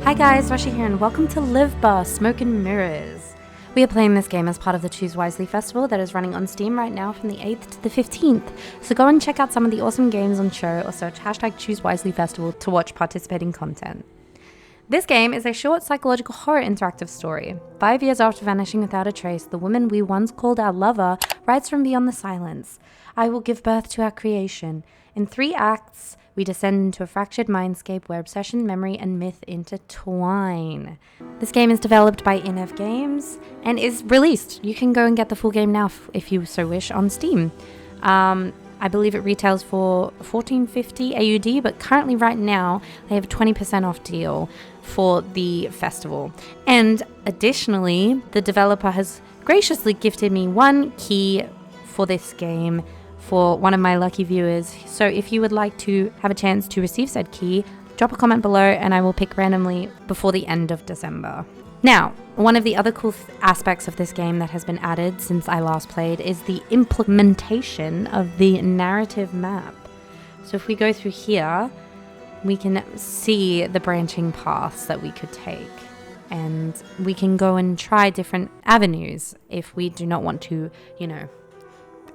Hi guys, Rashi here and welcome to Livber, Smoke and Mirrors. We are playing this game as part of the Choose Wisely festival that is running on Steam right now from the 8th to the 15th. So go and check out some of the awesome games on show or search hashtag Choose Wisely Festival to watch participating content. This game is a short psychological horror interactive story. 5 years after vanishing without a trace, the woman we once called our lover writes from beyond the silence. I will give birth to our creation. In 3 acts, we descend into a fractured mindscape where obsession, memory, and myth intertwine. This game is developed by InEv Games and is released. You can go and get the full game now if you so wish on Steam. I believe it retails for $14.50 AUD, but currently right now they have a 20% off deal for the festival. And additionally, the developer has graciously gifted me 1 key for this game for one of my lucky viewers. So if you would like to have a chance to receive said key, drop a comment below and I will pick randomly before the end of December. Now, one of the other cool aspects of this game that has been added since I last played is the implementation of the narrative map. So if we go through here, we can see the branching paths that we could take. And we can go and try different avenues if we do not want to,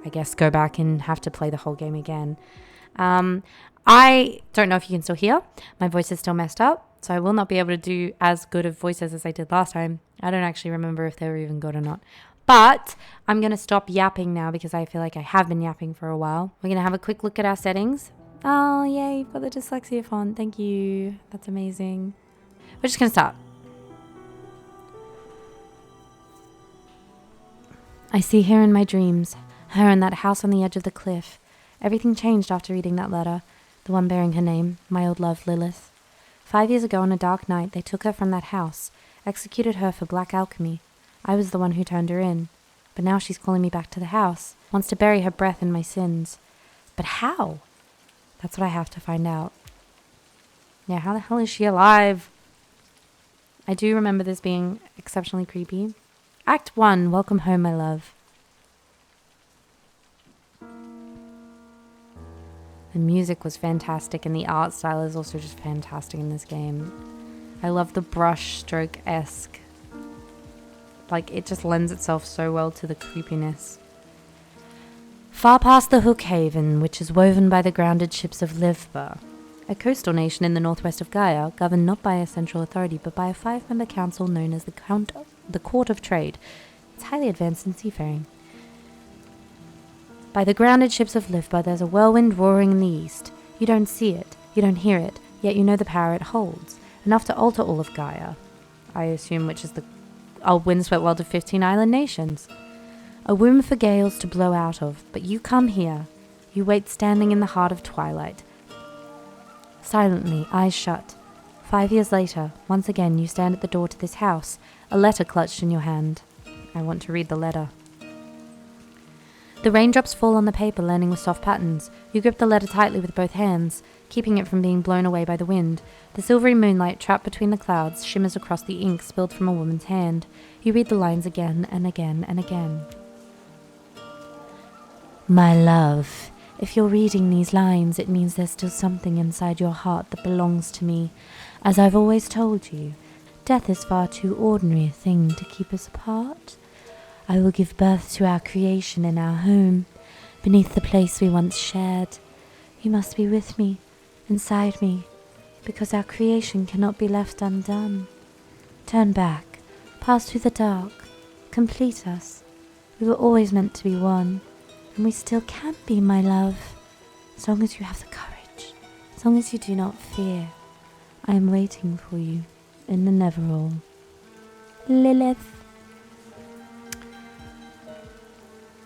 I guess go back and have to play the whole game again. I don't know if you can still hear. My voice is still messed up, so I will not be able to do as good of voices as I did last time. I don't actually remember if they were even good or not. But I'm going to stop yapping now because I feel like I have been yapping for a while. We're going to have a quick look at our settings. Oh, yay, you've got the dyslexia font. Thank you. That's amazing. We're just going to start. I see her in my dreams. Her in that house on the edge of the cliff. Everything changed after reading that letter, the one bearing her name, my old love Lilith. 5 years ago on a dark night, they took her from that house, executed her for black alchemy. I was the one who turned her in. But now she's calling me back to the house, wants to bury her breath in my sins. But how? That's what I have to find out. Yeah, how the hell is she alive? I do remember this being exceptionally creepy. Act 1, welcome home, my love. The music was fantastic and the art style is also just fantastic in this game. I love the brush stroke-esque. Like, it just lends itself so well to the creepiness. Far past the Hook Haven, which is woven by the grounded ships of Livber, a coastal nation in the northwest of Gaia, governed not by a central authority but by a 5-member council known as the Court of Trade. It's highly advanced in seafaring. By the grounded ships of Livber, there's a whirlwind roaring in the east. You don't see it, you don't hear it, yet you know the power it holds, enough to alter all of Gaia, I assume, which is a windswept world of 15 island nations. A womb for gales to blow out of, but you come here. You wait standing in the heart of twilight. Silently, eyes shut. 5 years later, once again you stand at the door to this house, a letter clutched in your hand. I want to read the letter. The raindrops fall on the paper, landing with soft patterns. You grip the letter tightly with both hands, keeping it from being blown away by the wind. The silvery moonlight, trapped between the clouds, shimmers across the ink spilled from a woman's hand. You read the lines again and again and again. My love, if you're reading these lines, it means there's still something inside your heart that belongs to me. As I've always told you, death is far too ordinary a thing to keep us apart. I will give birth to our creation in our home, beneath the place we once shared. You must be with me, inside me, because our creation cannot be left undone. Turn back, pass through the dark, complete us. We were always meant to be one, and we still can be, my love, as long as you have the courage, as long as you do not fear. I am waiting for you in the Neverall. Lilith.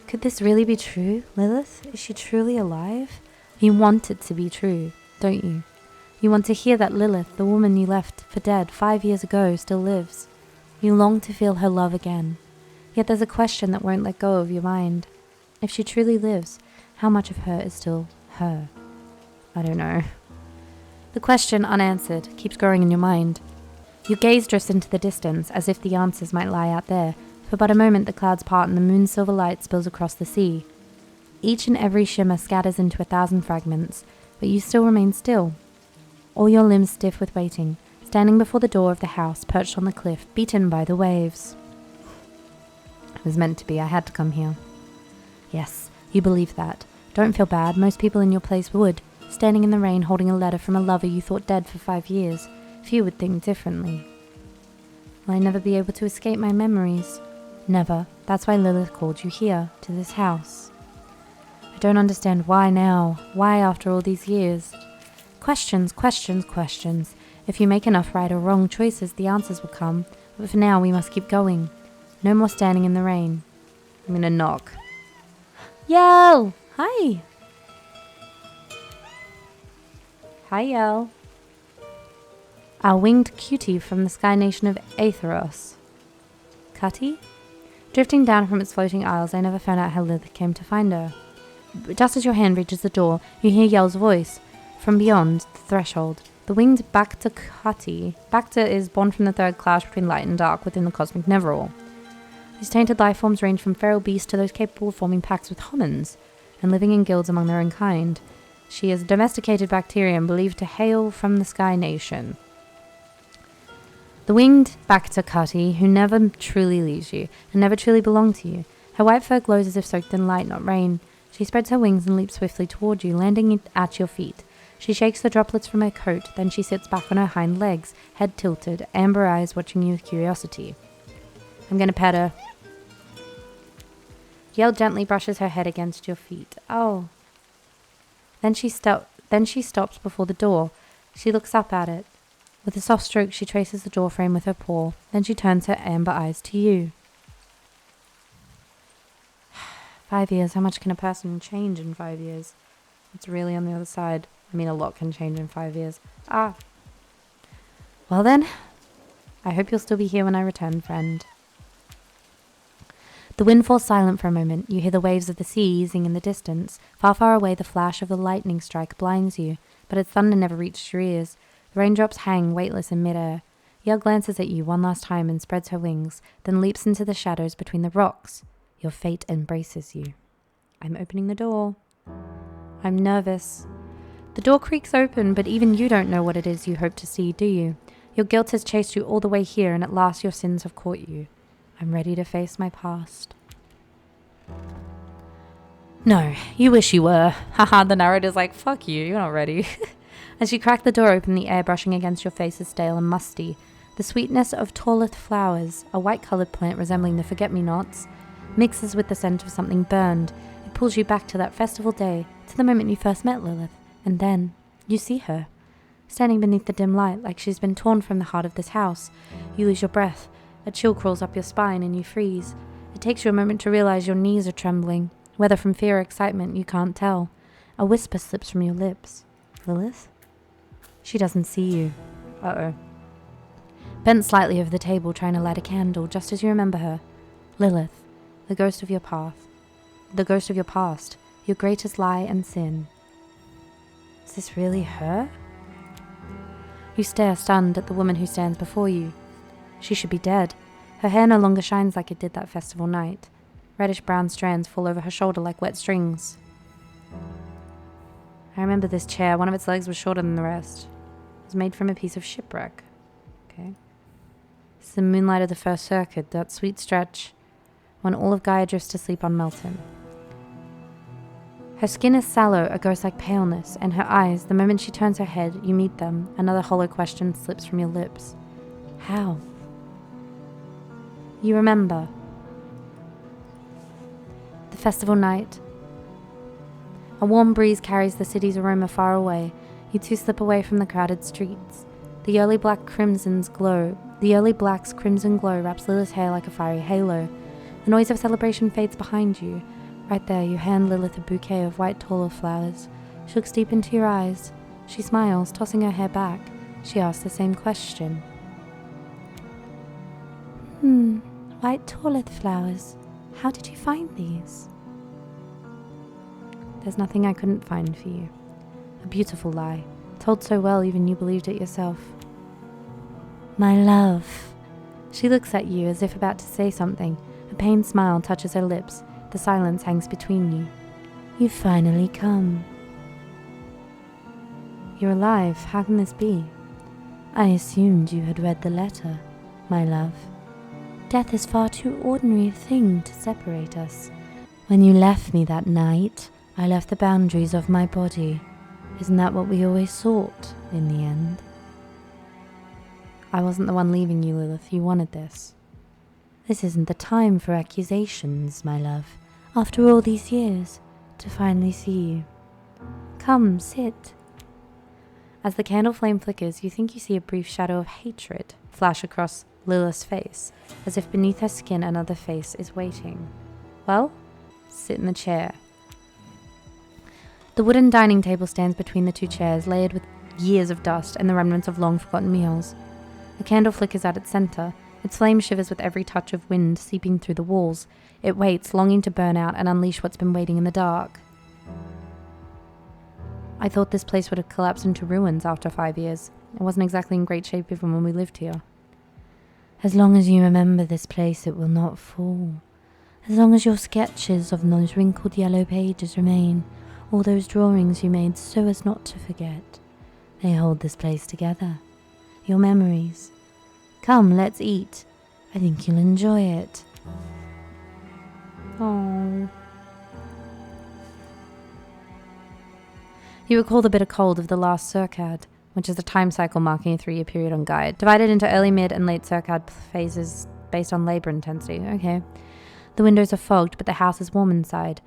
Could this really be true, Lilith? Is she truly alive? You want it to be true, don't you? You want to hear that Lilith, the woman you left for dead 5 years ago, still lives. You long to feel her love again. Yet there's a question that won't let go of your mind. If she truly lives, how much of her is still her? I don't know. The question, unanswered, keeps growing in your mind. Your gaze drifts into the distance, as if the answers might lie out there. For but a moment the clouds part and the moon's silver light spills across the sea. Each and every shimmer scatters into 1,000 fragments, but you still remain still. All your limbs stiff with waiting, standing before the door of the house, perched on the cliff, beaten by the waves. It was meant to be. I had to come here. Yes, you believe that. Don't feel bad. Most people in your place would. Standing in the rain, holding a letter from a lover you thought dead for 5 years. Few would think differently. Will I never be able to escape my memories? Never. That's why Lilith called you here, to this house. I don't understand why now. Why after all these years? Questions, questions, questions. If you make enough right or wrong choices, the answers will come. But for now, we must keep going. No more standing in the rain. I'm gonna knock. Yel! Hi! Hi, Yel. Our winged cutie from the sky nation of Aetheros. Cutty? Drifting down from its floating isles, I never found out how Lilith came to find her. But just as your hand reaches the door, you hear Yel's voice. From beyond the threshold, the winged Bacta Cutty. Bacta is born from the third clash between light and dark within the cosmic Neverall. These tainted life forms range from feral beasts to those capable of forming pacts with humans, and living in guilds among their own kind. She is a domesticated bacterium believed to hail from the Sky Nation. The winged Bacta Cutty, who never truly leaves you, and never truly belonged to you. Her white fur glows as if soaked in light, not rain. She spreads her wings and leaps swiftly toward you, landing at your feet. She shakes the droplets from her coat, then she sits back on her hind legs, head tilted, amber eyes watching you with curiosity. I'm gonna pet her. Yel gently brushes her head against your feet. Oh. Then she stops before the door. She looks up at it. With a soft stroke, she traces the door frame with her paw. Then she turns her amber eyes to you. 5 years. How much can a person change in 5 years? It's really on the other side. I mean, a lot can change in 5 years. Ah. Well then, I hope you'll still be here when I return, friend. The wind falls silent for a moment. You hear the waves of the sea easing in the distance. Far, far away, the flash of the lightning strike blinds you, but its thunder never reaches your ears. The raindrops hang weightless in midair. Yel glances at you one last time and spreads her wings, then leaps into the shadows between the rocks. Your fate embraces you. I'm opening the door. I'm nervous. The door creaks open, but even you don't know what it is you hope to see, do you? Your guilt has chased you all the way here, and at last your sins have caught you. I'm ready to face my past. No, you wish you were. Haha, the narrator's like, fuck you, you're not ready. As you crack the door open, the air brushing against your face is stale and musty. The sweetness of Lilith flowers, a white-coloured plant resembling the forget-me-nots, mixes with the scent of something burned. It pulls you back to that festival day, to the moment you first met Lilith. And then, you see her, standing beneath the dim light like she's been torn from the heart of this house. You lose your breath. A chill crawls up your spine and you freeze. It takes you a moment to realize your knees are trembling. Whether from fear or excitement, you can't tell. A whisper slips from your lips. Lilith? She doesn't see you. Uh-oh. Bent slightly over the table trying to light a candle, just as you remember her. Lilith, the ghost of your path. The ghost of your past. Your greatest lie and sin. Is this really her? You stare stunned at the woman who stands before you. She should be dead. Her hair no longer shines like it did that festival night. Reddish-brown strands fall over her shoulder like wet strings. I remember this chair. One of its legs was shorter than the rest. It was made from a piece of shipwreck. Okay. It's the moonlight of the first circuit, that sweet stretch when all of Gaia drifts to sleep on Melton. Her skin is sallow, a ghost-like paleness, and her eyes, the moment she turns her head, you meet them. Another hollow question slips from your lips. How? You remember. The festival night. A warm breeze carries the city's aroma far away. You two slip away from the crowded streets. The early black's crimson glow wraps Lilith's hair like a fiery halo. The noise of celebration fades behind you. Right there, you hand Lilith a bouquet of white tall flowers. She looks deep into your eyes. She smiles, tossing her hair back. She asks the same question. White talleth flowers. How did you find these? There's nothing I couldn't find for you. A beautiful lie, told so well even you believed it yourself. My love. She looks at you as if about to say something. A pained smile touches her lips. The silence hangs between you. You've finally come. You're alive. How can this be? I assumed you had read the letter, my love. Death is far too ordinary a thing to separate us. When you left me that night, I left the boundaries of my body. Isn't that what we always sought in the end? I wasn't the one leaving you, Lilith. You wanted this. This isn't the time for accusations, my love. After all these years, to finally see you. Come, sit. As the candle flame flickers, you think you see a brief shadow of hatred flash across Lilith's face, as if beneath her skin another face is waiting. Well, sit in the chair. The wooden dining table stands between the two chairs, layered with years of dust and the remnants of long-forgotten meals. A candle flickers at its center. Its flame shivers with every touch of wind seeping through the walls. It waits, longing to burn out and unleash what's been waiting in the dark. I thought this place would have collapsed into ruins after 5 years. It wasn't exactly in great shape even when we lived here. As long as you remember this place, it will not fall. As long as your sketches of those wrinkled yellow pages remain, all those drawings you made so as not to forget, they hold this place together. Your memories. Come, let's eat. I think you'll enjoy it. Oh. You recall the bitter cold of the last Circad, which is a time cycle marking a 3-year period on Guide, divided into early, mid, and late Circad phases based on labor intensity. Okay. The windows are fogged, but the house is warm inside.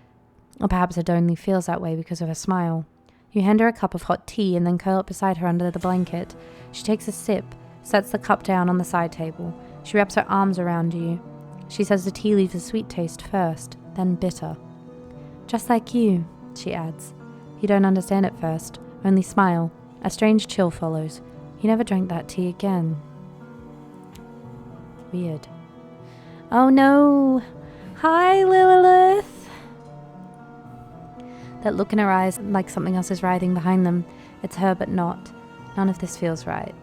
Or perhaps it only feels that way because of her smile. You hand her a cup of hot tea and then curl up beside her under the blanket. She takes a sip, sets the cup down on the side table. She wraps her arms around you. She says the tea leaves a sweet taste first, then bitter. Just like you, she adds. You don't understand at first, only smile. A strange chill follows. You never drank that tea again. Weird. Oh no! Hi, Lilith! That look in her eyes, like something else is writhing behind them. It's her, but not. None of this feels right.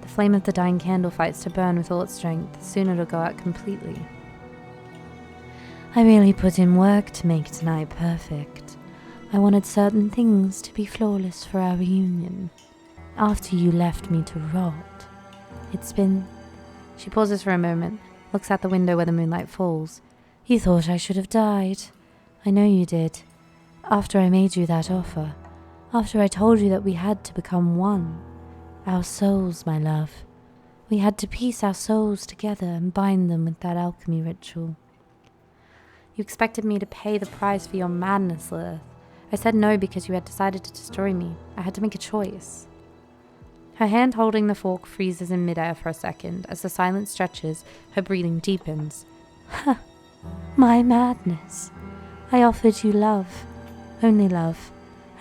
The flame of the dying candle fights to burn with all its strength. Soon it'll go out completely. I really put in work to make tonight perfect. I wanted certain things to be flawless for our reunion. After you left me to rot, it's been... She pauses for a moment, looks out the window where the moonlight falls. You thought I should have died. I know you did. After I made you that offer, after I told you that we had to become one, our souls, my love, we had to piece our souls together and bind them with that alchemy ritual. You expected me to pay the price for your madness, Lilith. I said no because you had decided to destroy me. I had to make a choice. Her hand holding the fork freezes in midair for a second. As the silence stretches, her breathing deepens. Ha! My madness. I offered you love. Only love.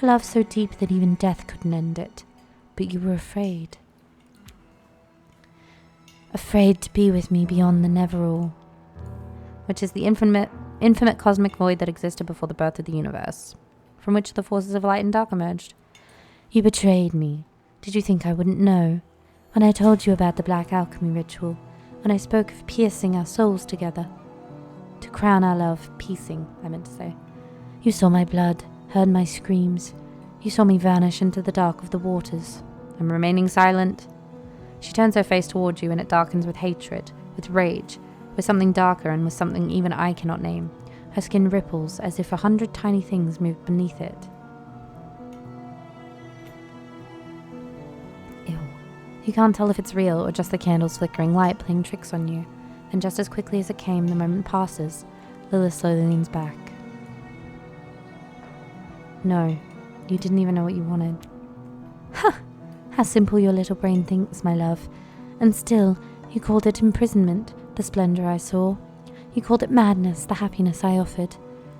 A love so deep that even death couldn't end it. But you were afraid. Afraid to be with me beyond the never-all. Which is the infinite cosmic void that existed before the birth of the universe. From which the forces of light and dark emerged. You betrayed me. Did you think I wouldn't know? When I told you about the black alchemy ritual. When I spoke of piercing our souls together. To crown our love, piecing, I meant to say. You saw my blood, heard my screams. You saw me vanish into the dark of the waters. I'm remaining silent. She turns her face towards you and it darkens with hatred, with rage, with something darker and with something even I cannot name. Her skin ripples as if 100 tiny things move beneath it. Ew. You can't tell if it's real or just the candle's flickering light playing tricks on you. Then just as quickly as it came, the moment passes. Lilith slowly leans back. No, you didn't even know what you wanted. Ha! How simple your little brain thinks, my love. And still, you called it imprisonment, the splendor I saw. You called it madness, the happiness I offered.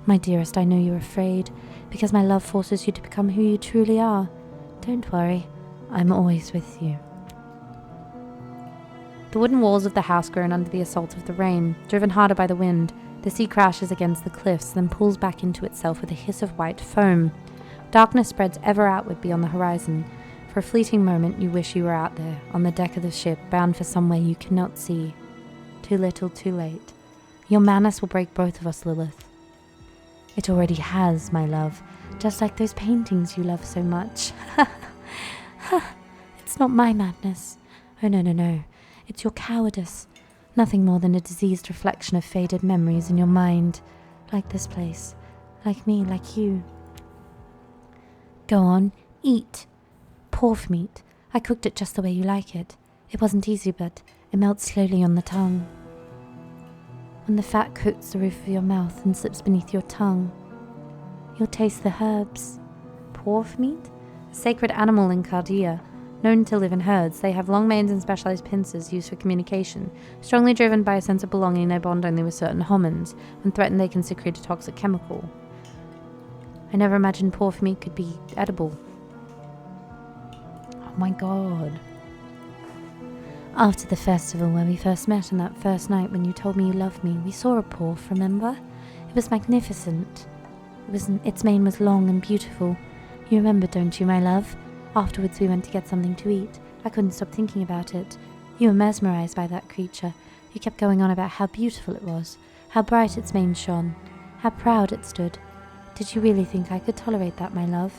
My dearest, I know you're afraid, because my love forces you to become who you truly are. Don't worry, I'm always with you. The wooden walls of the house groan under the assault of the rain. Driven harder by the wind, the sea crashes against the cliffs, then pulls back into itself with a hiss of white foam. Darkness spreads ever outward beyond the horizon. For a fleeting moment, you wish you were out there, on the deck of the ship, bound for somewhere you cannot see. Too little, too late. Your madness will break both of us, Lilith. It already has, my love, just like those paintings you love so much. It's It's not my madness. Oh, no. It's your cowardice. Nothing more than a diseased reflection of faded memories in your mind. Like this place. Like me, like you. Go on, eat. Pork meat. I cooked it just the way you like it. It wasn't easy, but it melts slowly on the tongue. When the fat coats the roof of your mouth and slips beneath your tongue, you'll taste the herbs. Pork meat? A sacred animal in Chaldea. Known to live in herds, they have long manes and specialized pincers used for communication. Strongly driven by a sense of belonging, they bond only with certain homins. When threatened, they can secrete a toxic chemical. I never imagined pork meat could be edible. Oh my god. After the festival where we first met on that first night when you told me you loved me, we saw a pork, remember? It was magnificent. Its mane was long and beautiful. You remember, don't you, my love? Afterwards we went to get something to eat. I couldn't stop thinking about it. You were mesmerized by that creature. You kept going on about how beautiful it was, how bright its mane shone, how proud it stood. Did you really think I could tolerate that, my love?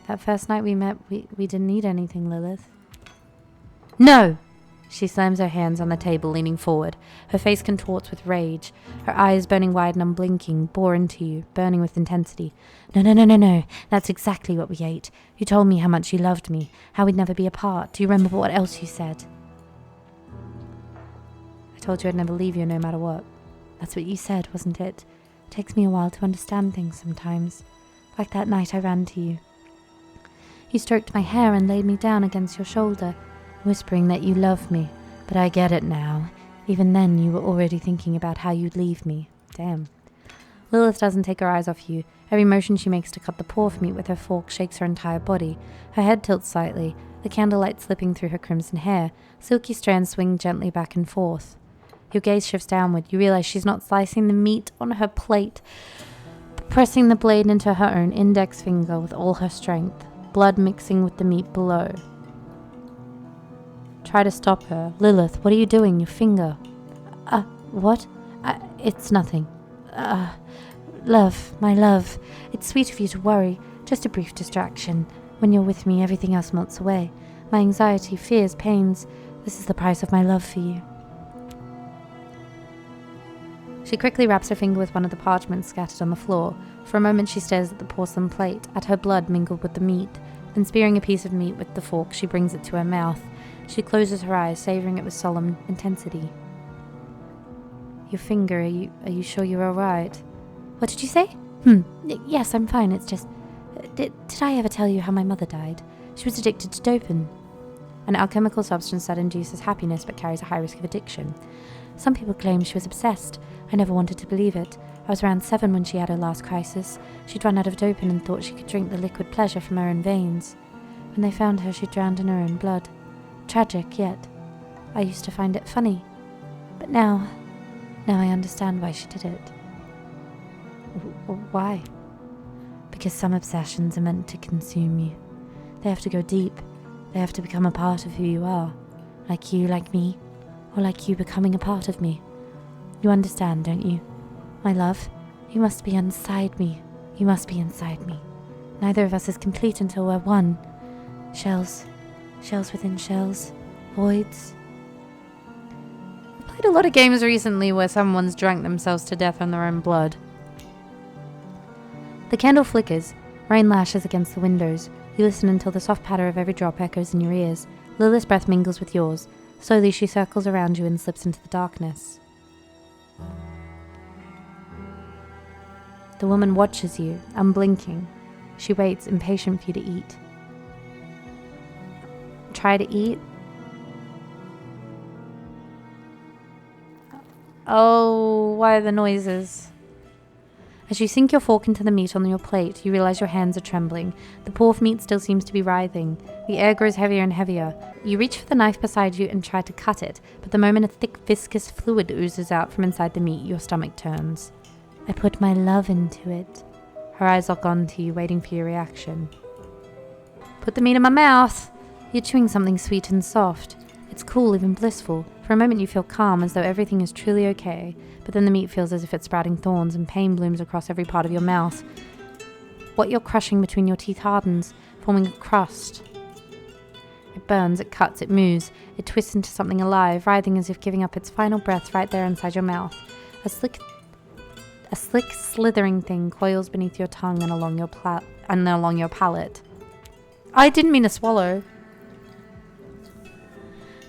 That first night we met, we didn't need anything, Lilith. No! She slams her hands on the table, leaning forward. Her face contorts with rage. Her eyes, burning wide and unblinking, bore into you, burning with intensity. No. That's exactly what we ate. You told me how much you loved me, how we'd never be apart. Do you remember what else you said? I told you I'd never leave you no matter what. That's what you said, wasn't it? It takes me a while to understand things sometimes. Like that night I ran to you. You stroked my hair and laid me down against your shoulder, whispering that you love me, but I get it now. Even then you were already thinking about how you'd leave me. Damn. Lilith doesn't take her eyes off you. Every motion she makes to cut the pork meat with her fork shakes her entire body. Her head tilts slightly, the candlelight slipping through her crimson hair. Silky strands swing gently back and forth. Your gaze shifts downward. You realize she's not slicing the meat on her plate, but pressing the blade into her own index finger with all her strength, blood mixing with the meat below. Try to stop her. Lilith, what are you doing? Your finger. What? It's nothing. Love, my love. It's sweet of you to worry. Just a brief distraction. When you're with me, everything else melts away. My anxiety, fears, pains. This is the price of my love for you. She quickly wraps her finger with one of the parchments scattered on the floor. For a moment she stares at the porcelain plate, at her blood mingled with the meat. Then spearing a piece of meat with the fork, she brings it to her mouth. She closes her eyes, savoring it with solemn intensity. Your finger, are you sure you're alright? What did you say? Yes, I'm fine, it's just... Did I ever tell you how my mother died? She was addicted to dopin, an alchemical substance that induces happiness but carries a high risk of addiction. Some people claim she was obsessed. I never wanted to believe it. I was around 7 when she had her last crisis. She'd run out of dopin and thought she could drink the liquid pleasure from her own veins. When they found her, she drowned in her own blood. Tragic, yet I used to find it funny. But now I understand why she did it. Why? Because some obsessions are meant to consume you. They have to go deep. They have to become a part of who you are. Like you, like me, or like you becoming a part of me. You understand, don't you? My love, you must be inside me. You must be inside me. Neither of us is complete until we're one. Shells within shells, voids. I've played a lot of games recently where someone's drank themselves to death on their own blood. The candle flickers, rain lashes against the windows. You listen until the soft patter of every drop echoes in your ears. Lilith's breath mingles with yours. Slowly she circles around you and slips into the darkness. The woman watches you, unblinking. She waits, impatient for you to eat. Try to eat. Oh, why are the noises? As you sink your fork into the meat on your plate, you realize your hands are trembling. The pork meat still seems to be writhing. The air grows heavier and heavier. You reach for the knife beside you and try to cut it, but the moment a thick, viscous fluid oozes out from inside the meat, your stomach turns. I put my love into it. Her eyes lock onto you, waiting for your reaction. Put the meat in my mouth! You're chewing something sweet and soft. It's cool, even blissful. For a moment you feel calm, as though everything is truly okay, but then the meat feels as if it's sprouting thorns and pain blooms across every part of your mouth. What you're crushing between your teeth hardens, forming a crust. It burns, it cuts, it moves. It twists into something alive, writhing as if giving up its final breath right there inside your mouth. A slick, slithering thing coils beneath your tongue and along your palate. I didn't mean to swallow.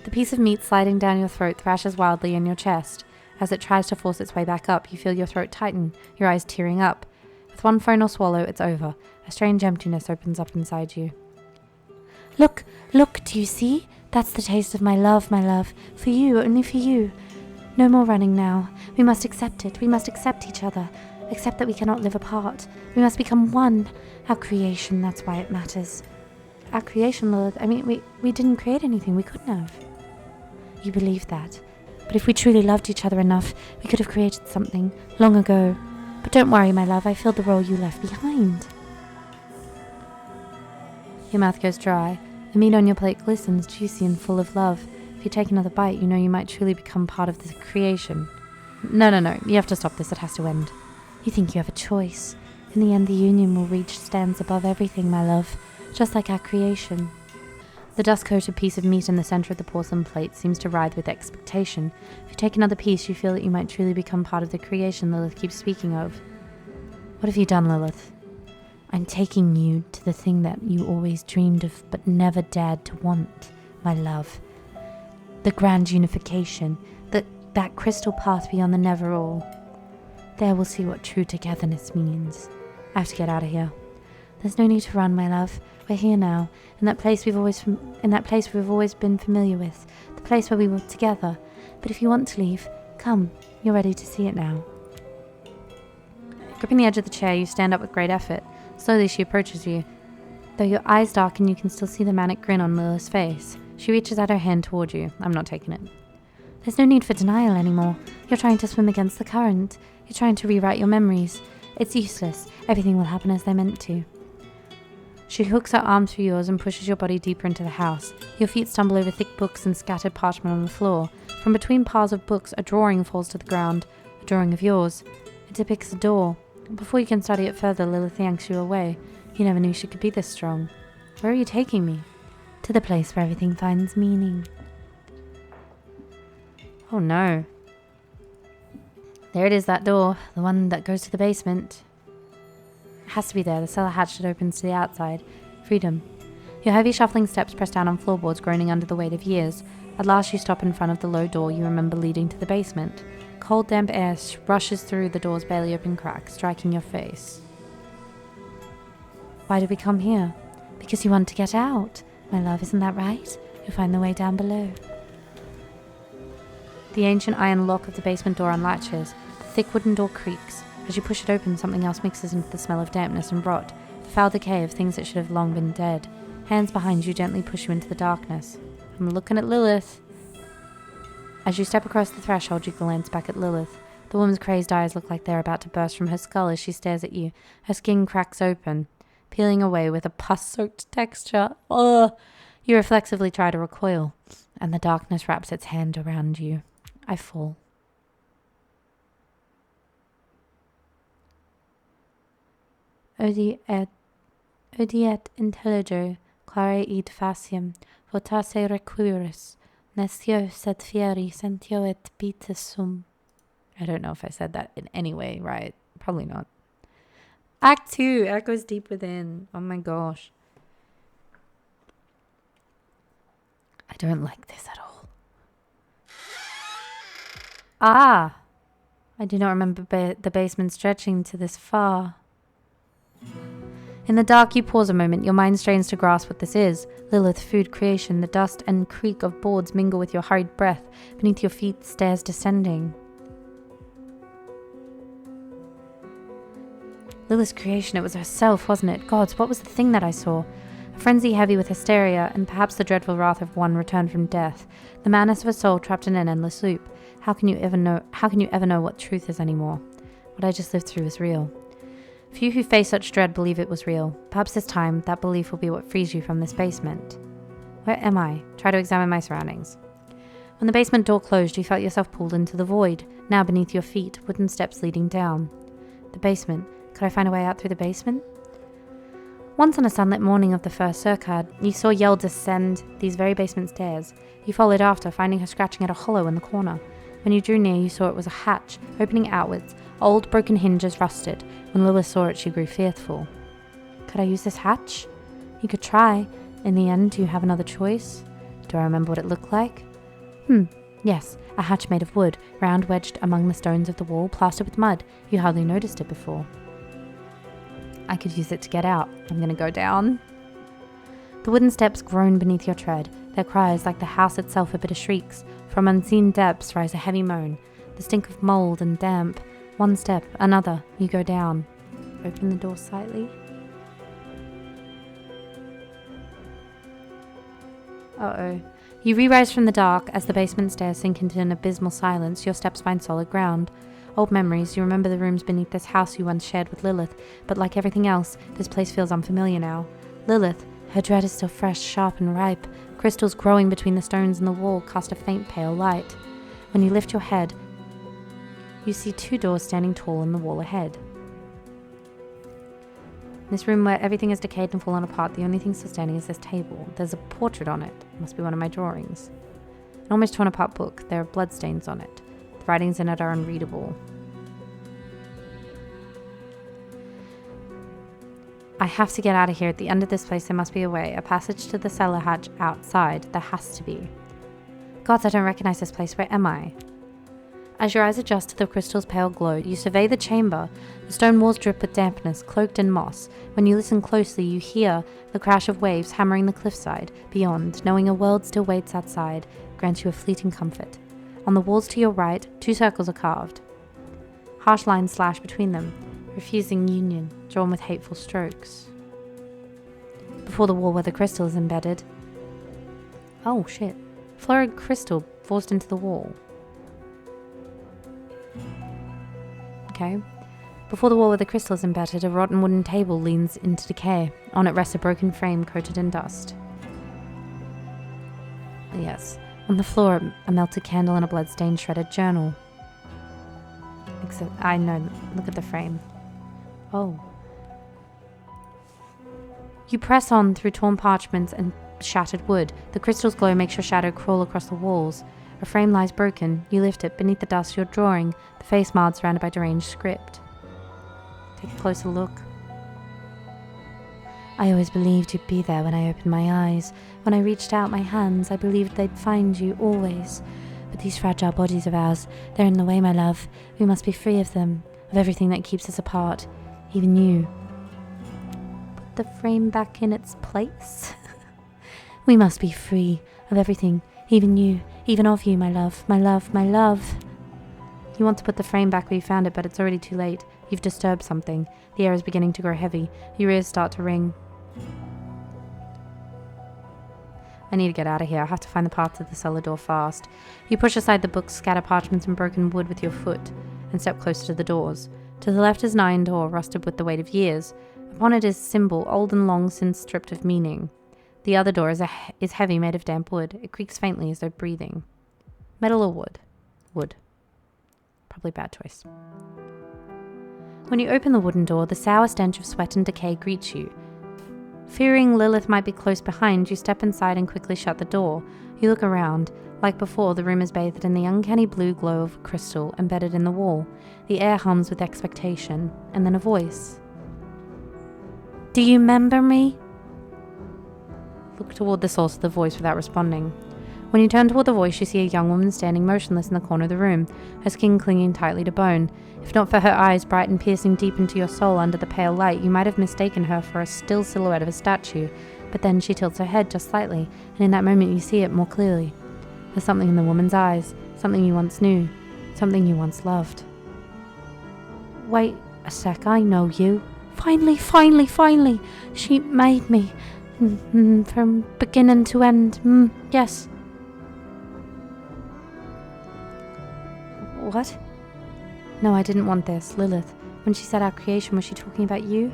The piece of meat sliding down your throat thrashes wildly in your chest. As it tries to force its way back up, you feel your throat tighten, your eyes tearing up. With one final swallow, it's over. A strange emptiness opens up inside you. Look, do you see? That's the taste of my love, for you, only for you. No more running now. We must accept it. We must accept each other. Accept that we cannot live apart. We must become one. Our creation, that's why it matters. Our creation, Lilith, I mean, we didn't create anything. We couldn't have. You believe that. But if we truly loved each other enough, we could have created something long ago. But don't worry, my love, I filled the role you left behind. Your mouth goes dry. The meat on your plate glistens, juicy and full of love. If you take another bite, you know you might truly become part of this creation. No, you have to stop this, it has to end. You think you have a choice. In the end, the union we'll reach stands above everything, my love, just like our creation. The dust-coated piece of meat in the center of the porcelain plate seems to writhe with expectation. If you take another piece, you feel that you might truly become part of the creation Lilith keeps speaking of. What have you done, Lilith? I'm taking you to the thing that you always dreamed of but never dared to want, my love. The grand unification, that crystal path beyond the never-all. There we'll see what true togetherness means. I have to get out of here. There's no need to run, my love. We're here now, in that place we've always been familiar with, the place where we were together. But if you want to leave, come. You're ready to see it now. Gripping the edge of the chair, you stand up with great effort. Slowly she approaches you. Though your eyes darken, you can still see the manic grin on Lilith's face. She reaches out her hand toward you. I'm not taking it. There's no need for denial anymore. You're trying to swim against the current. You're trying to rewrite your memories. It's useless. Everything will happen as they're meant to. She hooks her arm through yours and pushes your body deeper into the house. Your feet stumble over thick books and scattered parchment on the floor. From between piles of books, a drawing falls to the ground. A drawing of yours. It depicts a door. Before you can study it further, Lilith yanks you away. You never knew she could be this strong. Where are you taking me? To the place where everything finds meaning. Oh no. There it is, that door. The one that goes to the basement. It has to be there. The cellar hatch that opens to the outside. Freedom. Your heavy shuffling steps press down on floorboards, groaning under the weight of years. At last you stop in front of the low door you remember leading to the basement. Cold, damp air rushes through the door's barely open crack, striking your face. Why did we come here? Because you want to get out. My love, isn't that right? You'll find the way down below. The ancient iron lock of the basement door unlatches. The thick wooden door creaks. As you push it open, something else mixes into the smell of dampness and rot, the foul decay of things that should have long been dead. Hands behind you gently push you into the darkness. I'm looking at Lilith. As you step across the threshold, you glance back at Lilith. The woman's crazed eyes look like they're about to burst from her skull as she stares at you. Her skin cracks open, peeling away with a pus-soaked texture. Ugh! You reflexively try to recoil, and the darkness wraps its hand around you. I fall. Odi et intelligo, clare id faciam, votasse requiris, nescio sed fieri sentio et bitis sum. I don't know if I said that in any way right. Probably not. Act 2, Echoes Deep Within. Oh my gosh. I don't like this at all. Ah! I do not remember the basement stretching to this far. In the dark, you pause a moment. Your mind strains to grasp what this is. Lilith, food creation. The dust and creak of boards mingle with your hurried breath. Beneath your feet, stairs descending. Lilith's creation, it was herself, wasn't it? Gods, what was the thing that I saw? A frenzy heavy with hysteria, and perhaps the dreadful wrath of one returned from death. The madness of a soul trapped in an endless loop. How can you ever know what truth is anymore? What I just lived through is real. Few who face such dread believe it was real. Perhaps this time, that belief will be what frees you from this basement. Where am I? Try to examine my surroundings. When the basement door closed, you felt yourself pulled into the void. Now beneath your feet, wooden steps leading down. The basement. Could I find a way out through the basement? Once on a sunlit morning of the first circad, you saw Yel descend these very basement stairs. You followed after, finding her scratching at a hollow in the corner. When you drew near, you saw it was a hatch, opening outwards, old broken hinges rusted. When Lilith saw it, she grew fearful. Could I use this hatch? You could try. In the end, do you have another choice? Do I remember what it looked like? Yes, a hatch made of wood, round wedged among the stones of the wall, plastered with mud. You hardly noticed it before. I could use it to get out. I'm gonna go down. The wooden steps groan beneath your tread. Their cries, like the house itself, are bitter shrieks. From unseen depths rise a heavy moan. The stink of mold and damp. One step, another. You go down. Open the door slightly. Uh-oh. You re-rise from the dark as the basement stairs sink into an abysmal silence. Your steps find solid ground. Old memories, you remember the rooms beneath this house you once shared with Lilith, but like everything else, this place feels unfamiliar now. Lilith, her dread is still fresh, sharp and ripe. Crystals growing between the stones and the wall cast a faint pale light. When you lift your head, you see 2 doors standing tall in the wall ahead. In this room where everything is decayed and fallen apart, the only thing still standing is this table. There's a portrait on it. It must be one of my drawings. An almost torn apart book. There are bloodstains on it. The writings in it are unreadable. I have to get out of here. At the end of this place there must be a way. A passage to the cellar hatch outside. There has to be. Gods, I don't recognize this place. Where am I? As your eyes adjust to the crystal's pale glow, you survey the chamber. The stone walls drip with dampness, cloaked in moss. When you listen closely, you hear the crash of waves hammering the cliffside. Beyond, knowing a world still waits outside, grants you a fleeting comfort. On the walls to your right, 2 circles are carved. Harsh lines slash between them, refusing union, drawn with hateful strokes. Before the wall where the crystal is embedded. Oh shit. Fluoride crystal forced into the wall. Okay. Before the wall where the crystal is embedded, a rotten wooden table leans into decay. On it rests a broken frame coated in dust. Yes. On the floor, a melted candle and a blood-stained shredded journal. Except, I know, look at the frame. Oh. You press on through torn parchments and shattered wood. The crystal's glow makes your shadow crawl across the walls. A frame lies broken. You lift it. Beneath the dust, you're drawing. The face marred, surrounded by deranged script. Take a closer look. I always believed you'd be there when I opened my eyes. When I reached out my hands, I believed they'd find you, always. But these fragile bodies of ours, they're in the way, my love. We must be free of them, of everything that keeps us apart. Even you. Put the frame back in its place. We must be free of everything, even you, even of you, my love, my love, my love. You want to put the frame back where you found it, but it's already too late. You've disturbed something. The air is beginning to grow heavy. Your ears start to ring. I need to get out of here. I have to find the path to the cellar door fast. You push aside the books, scatter parchments and broken wood with your foot, and step closer to the doors. To the left is an iron door, rusted with the weight of years. Upon it is a symbol, old and long since stripped of meaning. The other door is heavy, made of damp wood. It creaks faintly as though breathing. Metal or wood? Wood. Probably bad choice. When you open the wooden door, the sour stench of sweat and decay greets you. Fearing Lilith might be close behind, you step inside and quickly shut the door. You look around. Like before, the room is bathed in the uncanny blue glow of crystal embedded in the wall. The air hums with expectation, and then a voice. Do you remember me? Look toward the source of the voice without responding. When you turn toward the voice, you see a young woman standing motionless in the corner of the room, her skin clinging tightly to bone. If not for her eyes, bright and piercing deep into your soul under the pale light, you might have mistaken her for a still silhouette of a statue. But then she tilts her head just slightly, and in that moment you see it more clearly. There's something in the woman's eyes, something you once knew, something you once loved. Wait a sec, I know you. Finally! She made me. From beginning to end. Yes. What? No, I didn't want this. Lilith, when she said our creation, was she talking about you?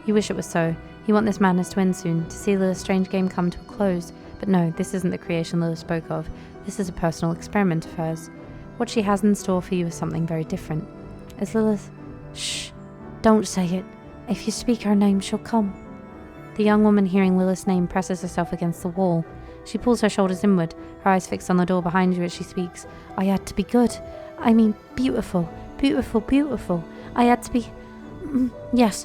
You wish it was so. You want this madness to end soon, to see Lilith's strange game come to a close. But no, this isn't the creation Lilith spoke of. This is a personal experiment of hers. What she has in store for you is something very different. Is Lilith... Shh! Don't say it. If you speak her name, she'll come. The young woman, hearing Lilith's name, presses herself against the wall. She pulls her shoulders inward, her eyes fixed on the door behind you as she speaks. I had to be good. I mean, beautiful. Beautiful, beautiful. I had to be... yes.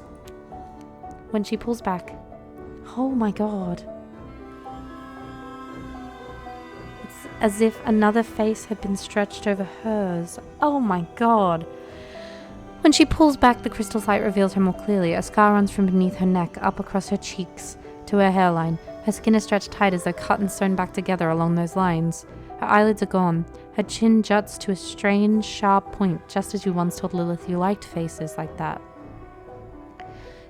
When she pulls back... Oh my god. It's as if another face had been stretched over hers. Oh my god. When she pulls back, the crystal light reveals her more clearly. A scar runs from beneath her neck, up across her cheeks, to her hairline. Her skin is stretched tight as though cut and sewn back together along those lines. Her eyelids are gone. Her chin juts to a strange, sharp point, just as you once told Lilith you liked faces like that.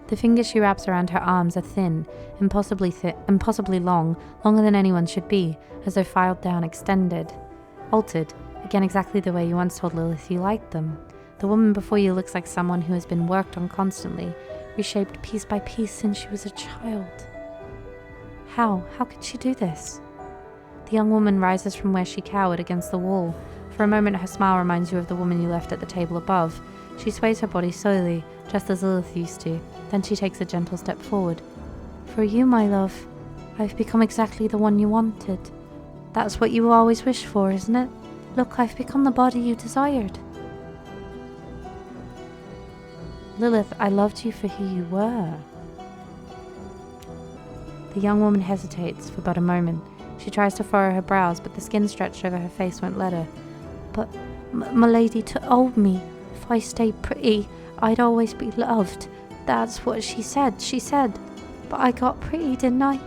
The fingers she wraps around her arms are thin, impossibly long, longer than anyone should be, as though filed down, extended, altered, again exactly the way you once told Lilith you liked them. The woman before you looks like someone who has been worked on constantly, reshaped piece by piece since she was a child. How? How could she do this? The young woman rises from where she cowered against the wall. For a moment her smile reminds you of the woman you left at the table above. She sways her body slowly, just as Lilith used to. Then she takes a gentle step forward. For you, my love, I've become exactly the one you wanted. That's what you always wished for, isn't it? Look, I've become the body you desired. Lilith, I loved you for who you were. The young woman hesitates for but a moment. She tries to furrow her brows, but the skin stretched over her face won't let her. But my lady told me if I stayed pretty, I'd always be loved. That's what she said. She said. But I got pretty, didn't I?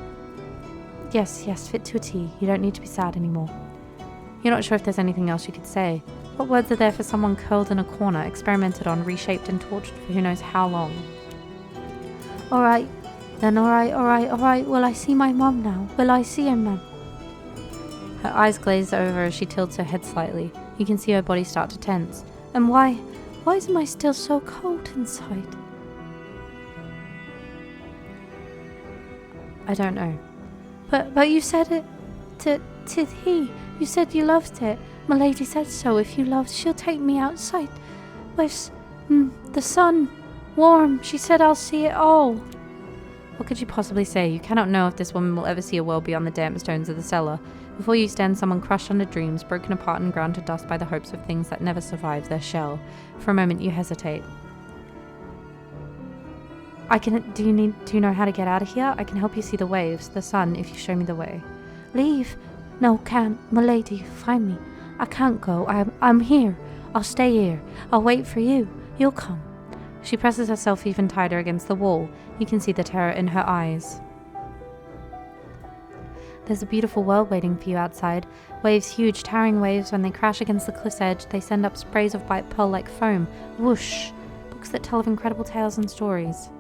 Yes, fit to a T. You don't need to be sad anymore. You're not sure if there's anything else you could say. What words are there for someone curled in a corner, experimented on, reshaped and tortured for who knows how long? Alright, then alright. Will I see my mum now? Will I see her, mum? Her eyes glaze over as she tilts her head slightly. You can see her body start to tense. And why am I still so cold inside? I don't know. But you said it to he. You said you loved it. My lady said so. If you loved, she'll take me outside. With the sun, warm. She said I'll see it all. What could you possibly say? You cannot know if this woman will ever see a world beyond the damp stones of the cellar. Before you stand someone crushed under dreams, broken apart and ground to dust by the hopes of things that never survive their shell. For a moment you hesitate. Do you know how to get out of here? I can help you see the waves, the sun, if you show me the way. Leave? No, can't. My lady, find me. I can't go. I'm here. I'll stay here. I'll wait for you. You'll come. She presses herself even tighter against the wall. You can see the terror in her eyes. There's a beautiful world waiting for you outside. Waves, huge, towering waves. When they crash against the cliff's edge, they send up sprays of white pearl-like foam. Whoosh! Books that tell of incredible tales and stories.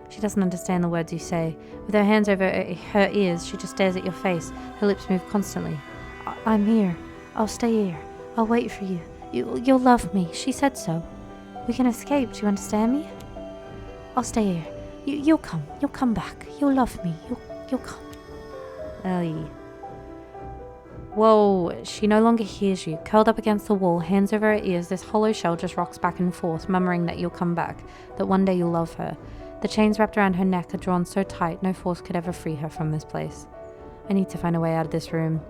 She doesn't understand the words you say. With her hands over her ears, she just stares at your face. Her lips move constantly. I'm here. I'll stay here. I'll wait for you. You'll love me. She said so. We can escape. Do you understand me? I'll stay here. You'll come. You'll come back. You'll love me. You'll come. Aye. Whoa, she no longer hears you. Curled up against the wall, hands over her ears, this hollow shell just rocks back and forth, murmuring that you'll come back, that one day you'll love her. The chains wrapped around her neck are drawn so tight, no force could ever free her from this place. I need to find a way out of this room.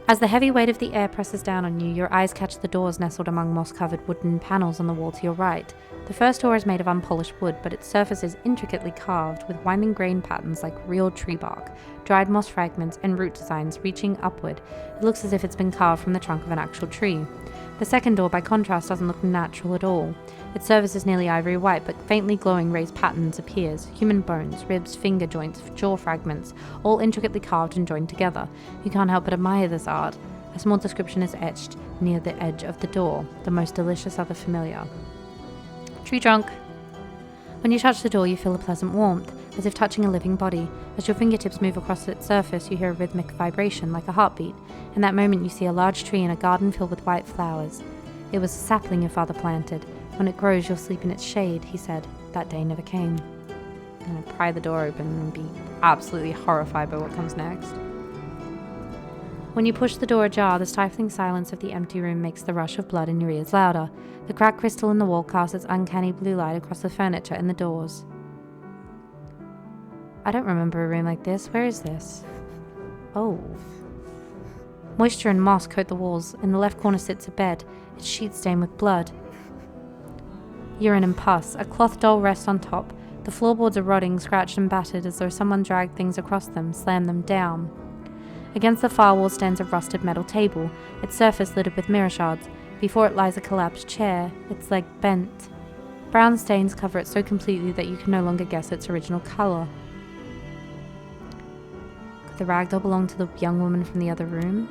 As the heavy weight of the air presses down on you, your eyes catch the doors nestled among moss-covered wooden panels on the wall to your right. The first door is made of unpolished wood, but its surface is intricately carved with winding grain patterns like real tree bark, dried moss fragments, and root designs reaching upward. It looks as if it's been carved from the trunk of an actual tree. The second door, by contrast, doesn't look natural at all. Its surface is nearly ivory white, but faintly glowing raised patterns appears. Human bones, ribs, finger joints, jaw fragments, all intricately carved and joined together. You can't help but admire this art. A small description is etched near the edge of the door, the most delicious other familiar. Tree trunk. When you touch the door, you feel a pleasant warmth, as if touching a living body. As your fingertips move across its surface, you hear a rhythmic vibration, like a heartbeat. In that moment, you see a large tree in a garden filled with white flowers. It was a sapling your father planted. When it grows, you'll sleep in its shade, he said. That day never came. I'm going to pry the door open and be absolutely horrified by what comes next. When you push the door ajar, the stifling silence of the empty room makes the rush of blood in your ears louder. The cracked crystal in the wall casts its uncanny blue light across the furniture and the doors. I don't remember a room like this. Where is this? Oh. Moisture and moss coat the walls. In the left corner sits a bed, its sheet stained with blood. Urine and pus. A cloth doll rests on top. The floorboards are rotting, scratched and battered as though someone dragged things across them, slammed them down. Against the far wall stands a rusted metal table, its surface littered with mirror shards. Before it lies a collapsed chair, its leg bent. Brown stains cover it so completely that you can no longer guess its original colour. Could the ragdoll belong to the young woman from the other room?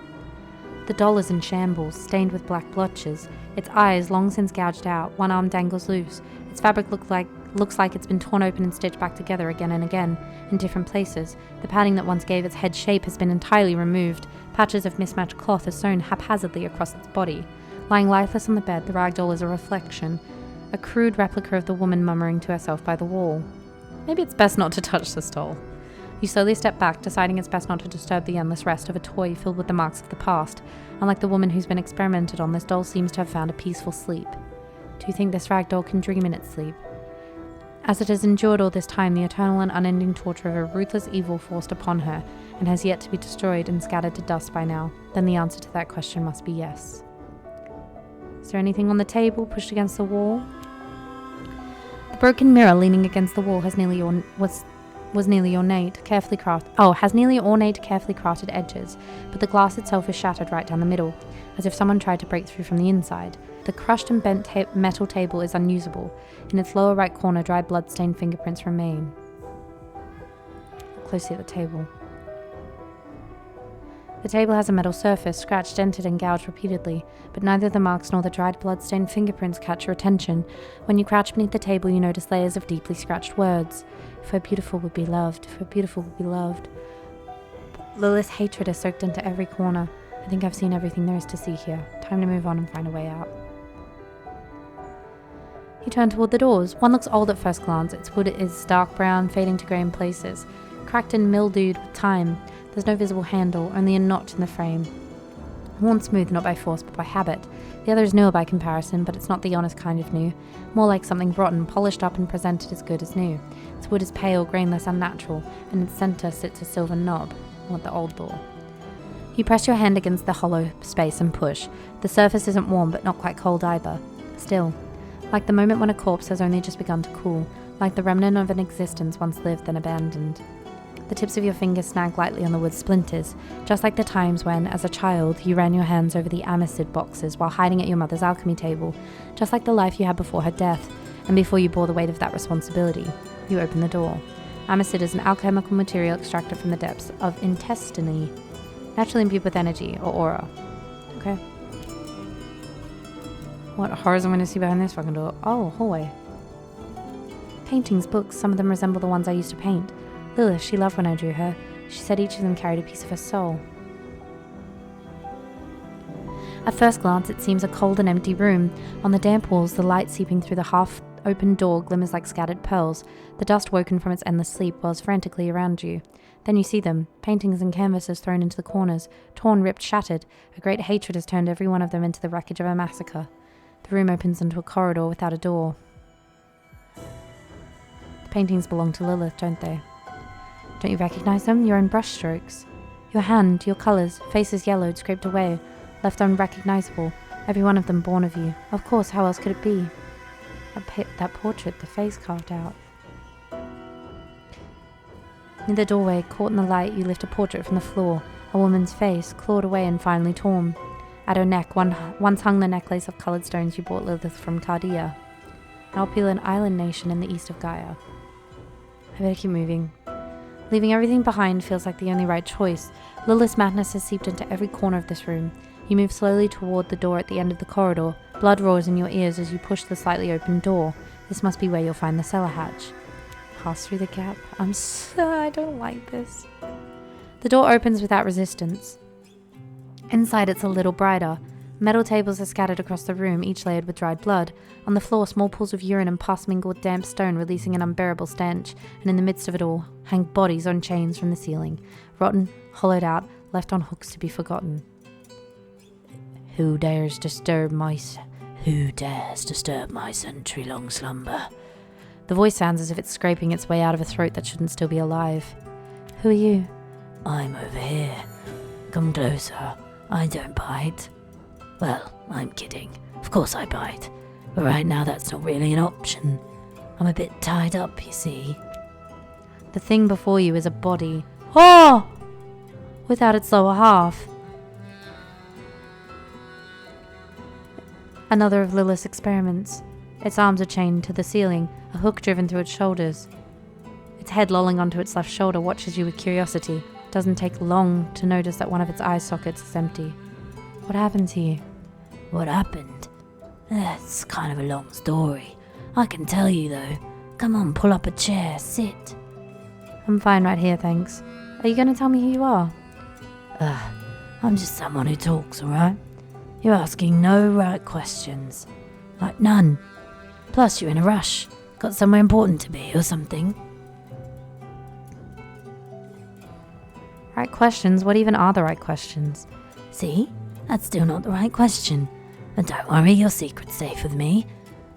The doll is in shambles, stained with black blotches. Its eyes, long since gouged out, one arm dangles loose. Its fabric looks like it's been torn open and stitched back together again and again, in different places. The padding that once gave its head shape has been entirely removed. Patches of mismatched cloth are sewn haphazardly across its body. Lying lifeless on the bed, the ragdoll is a reflection, a crude replica of the woman murmuring to herself by the wall. Maybe it's best not to touch this doll. You slowly step back, deciding it's best not to disturb the endless rest of a toy filled with the marks of the past. Unlike the woman who's been experimented on, this doll seems to have found a peaceful sleep. Do you think this ragdoll can dream in its sleep? As it has endured all this time the eternal and unending torture of a ruthless evil forced upon her, and has yet to be destroyed and scattered to dust by now, then the answer to that question must be yes. Is there anything on the table pushed against the wall? The broken mirror leaning against the wall has nearly ornate, carefully crafted edges, but the glass itself is shattered right down the middle, as if someone tried to break through from the inside. The crushed and bent metal table is unusable. In its lower right corner, dry blood-stained fingerprints remain. Look closely at the table. The table has a metal surface, scratched, dented, and gouged repeatedly, but neither the marks nor the dried blood-stained fingerprints catch your attention. When you crouch beneath the table, you notice layers of deeply scratched words. If we're beautiful, we'll be loved. If we're beautiful, we'll be loved. Lilith's hatred is soaked into every corner. I think I've seen everything there is to see here. Time to move on and find a way out. You turn toward the doors. One looks old at first glance. Its wood is dark brown, fading to grey in places. Cracked and mildewed with time. There's no visible handle, only a notch in the frame. Worn smooth, not by force, but by habit. The other is newer by comparison, but it's not the honest kind of new. More like something rotten, polished up and presented as good as new. Its wood is pale, grainless, unnatural, and in its centre sits a silver knob. I want the old door. You press your hand against the hollow space and push. The surface isn't warm, but not quite cold either. Still, like the moment when a corpse has only just begun to cool, like the remnant of an existence once lived then abandoned. The tips of your fingers snag lightly on the wood splinters, just like the times when, as a child, you ran your hands over the amicid boxes while hiding at your mother's alchemy table, just like the life you had before her death, and before you bore the weight of that responsibility. You open the door. Amicid is an alchemical material extracted from the depths of intestine, naturally imbued with energy, or aura. Okay. What horrors am I going to see behind this fucking door? Oh, hallway. Paintings, books, some of them resemble the ones I used to paint. Lilith, she loved when I drew her. She said each of them carried a piece of her soul. At first glance, it seems a cold and empty room. On the damp walls, the light seeping through the half-open door glimmers like scattered pearls. The dust woken from its endless sleep whirls frantically around you. Then you see them, paintings and canvases thrown into the corners, torn, ripped, shattered. A great hatred has turned every one of them into the wreckage of a massacre. The room opens into a corridor without a door. The paintings belong to Lilith, don't they? Don't you recognize them? Your own brushstrokes. Your hand, your colours, faces yellowed, scraped away, left unrecognizable, every one of them born of you. Of course, how else could it be? That portrait, the face carved out. Near the doorway, caught in the light, you lift a portrait from the floor, a woman's face, clawed away and finely torn. At her neck, once hung the necklace of coloured stones you brought Lilith from Cardia, an opulent island nation in the east of Gaia. I better keep moving. Leaving everything behind feels like the only right choice. Lilith's madness has seeped into every corner of this room. You move slowly toward the door at the end of the corridor. Blood roars in your ears as you push the slightly open door. This must be where you'll find the cellar hatch. Pass through the gap. I don't like this. The door opens without resistance. Inside it's a little brighter. Metal tables are scattered across the room, each layered with dried blood. On the floor, small pools of urine and pus mingle with damp stone, releasing an unbearable stench, and in the midst of it all, hang bodies on chains from the ceiling, rotten, hollowed out, left on hooks to be forgotten. Who dares disturb my century-long slumber? The voice sounds as if it's scraping its way out of a throat that shouldn't still be alive. Who are you? I'm over here. Come closer. I don't bite. Well, I'm kidding. Of course I bite. But right now that's not really an option. I'm a bit tied up, you see. The thing before you is a body. Oh! Without its lower half. Another of Lilith's experiments. Its arms are chained to the ceiling, a hook driven through its shoulders. Its head lolling onto its left shoulder watches you with curiosity. It doesn't take long to notice that one of its eye sockets is empty. What happened to you? What happened? That's kind of a long story. I can tell you though. Come on, pull up a chair, sit. I'm fine right here, thanks. Are you going to tell me who you are? I'm just someone who talks, alright? You're asking no right questions. Like none. Plus you're in a rush. Got somewhere important to be or something. Right questions? What even are the right questions? See? That's still not the right question. But don't worry, your secret's safe with me.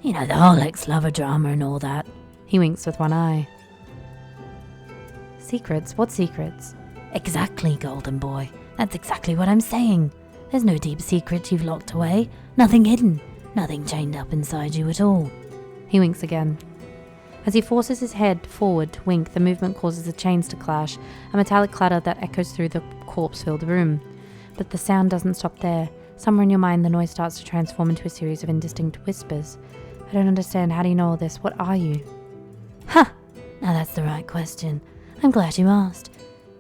You know, the whole ex-lover drama and all that. He winks with one eye. Secrets? What secrets? Exactly, golden boy. That's exactly what I'm saying. There's no deep secret you've locked away. Nothing hidden. Nothing chained up inside you at all. He winks again. As he forces his head forward to wink, the movement causes the chains to clash, a metallic clatter that echoes through the corpse-filled room. But the sound doesn't stop there. Somewhere in your mind, the noise starts to transform into a series of indistinct whispers. I don't understand. How do you know all this? What are you? Ha! Now that's the right question. I'm glad you asked.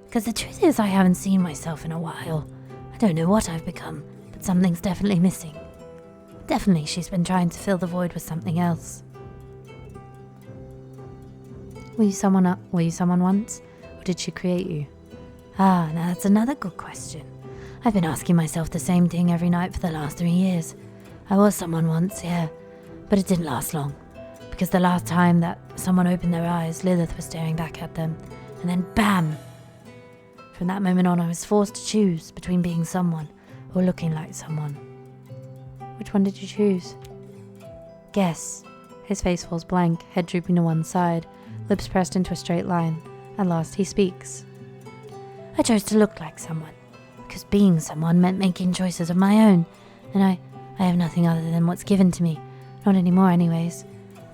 Because the truth is I haven't seen myself in a while. I don't know what I've become, but something's definitely missing. Definitely she's been trying to fill the void with something else. Were you someone once? Or did she create you? Now that's another good question. I've been asking myself the same thing every night for the last 3 years. I was someone once, yeah, but it didn't last long. Because the last time that someone opened their eyes, Lilith was staring back at them, and then BAM! From that moment on, I was forced to choose between being someone or looking like someone. Which one did you choose? Guess. His face falls blank, head drooping to one side, lips pressed into a straight line. At last he speaks. I chose to look like someone, because being someone meant making choices of my own, and I have nothing other than what's given to me. Not anymore anyways.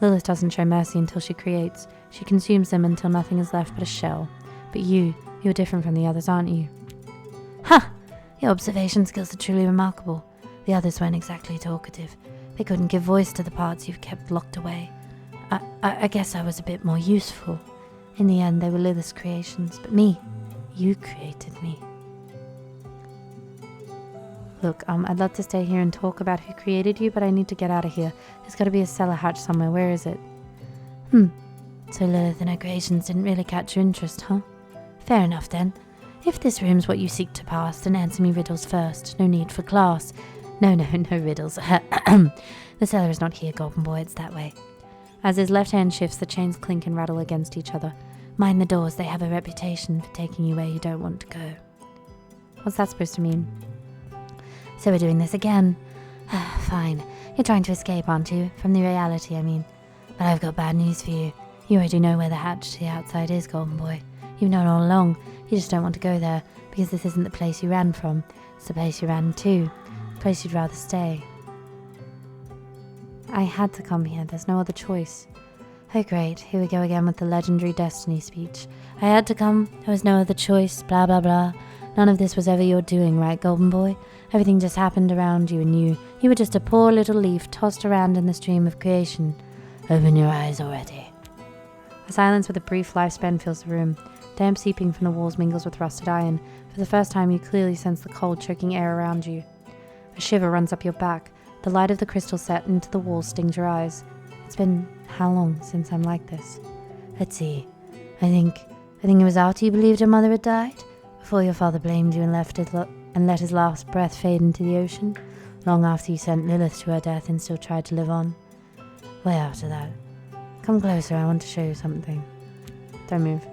Lilith doesn't show mercy until she creates. She consumes them until nothing is left but a shell. But you're different from the others, aren't you? Ha! Your observation skills are truly remarkable. The others weren't exactly talkative. They couldn't give voice to the parts you've kept locked away. I guess I was a bit more useful. In the end, they were Lilith's creations, but me, you created me. Look, I'd love to stay here and talk about who created you, but I need to get out of here. There's got to be a cellar hatch somewhere. Where is it? So Lilith and her creations didn't really catch your interest, huh? Fair enough then. If this room's what you seek to pass, then answer me riddles first. No need for class. No riddles. The cellar is not here, golden boy, it's that way. As his left hand shifts, the chains clink and rattle against each other. Mind the doors, they have a reputation for taking you where you don't want to go. What's that supposed to mean? So we're doing this again. Fine. You're trying to escape, aren't you? From the reality, I mean. But I've got bad news for you. You already know where the hatch to the outside is, golden boy. You've known all along. You just don't want to go there, because this isn't the place you ran from. It's the place you ran to. The place you'd rather stay. I had to come here. There's no other choice. Oh great, here we go again with the legendary destiny speech. I had to come, there was no other choice, blah blah blah. None of this was ever your doing, right, golden boy? Everything just happened around you and you were just a poor little leaf tossed around in the stream of creation. Open your eyes already. A silence with a brief lifespan fills the room. Damp seeping from the walls mingles with rusted iron. For the first time you clearly sense the cold choking air around you. A shiver runs up your back. The light of the crystal set into the wall stings your eyes. It's been how long since I'm like this? Let's see. I think it was after you believed your mother had died? Before your father blamed you and let his last breath fade into the ocean? Long after you sent Lilith to her death and still tried to live on? Way after that. Come closer, I want to show you something. Don't move.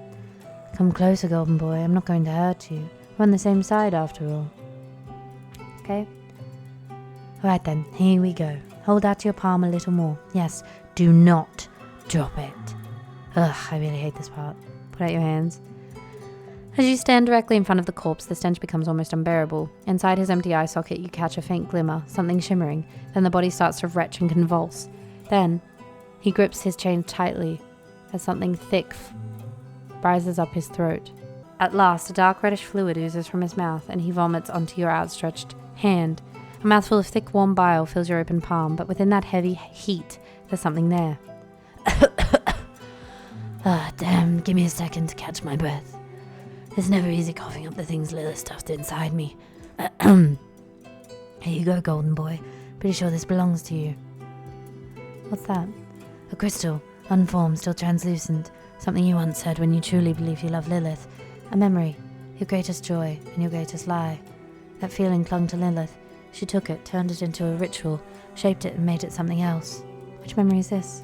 Come closer, golden boy, I'm not going to hurt you. We're on the same side after all. Okay? Alright then, here we go. Hold out your palm a little more. Yes, do not Drop it. Ugh, I really hate this part. Put out your hands. As you stand directly in front of the corpse, the stench becomes almost unbearable. Inside his empty eye socket, you catch a faint glimmer, something shimmering. Then the body starts to retch and convulse. Then, he grips his chain tightly as something thick rises up his throat. At last, a dark reddish fluid oozes from his mouth, and he vomits onto your outstretched hand. A mouthful of thick, warm bile fills your open palm, but within that heavy heat, there's something there. Ah, damn, give me a second to catch my breath. It's never easy coughing up the things Lilith stuffed inside me. Here you go, golden boy. Pretty sure this belongs to you. What's that? A crystal, unformed, still translucent. Something you once said when you truly believed you loved Lilith. A memory, your greatest joy and your greatest lie. That feeling clung to Lilith. She took it, turned it into a ritual, shaped it and made it something else. Which memory is this?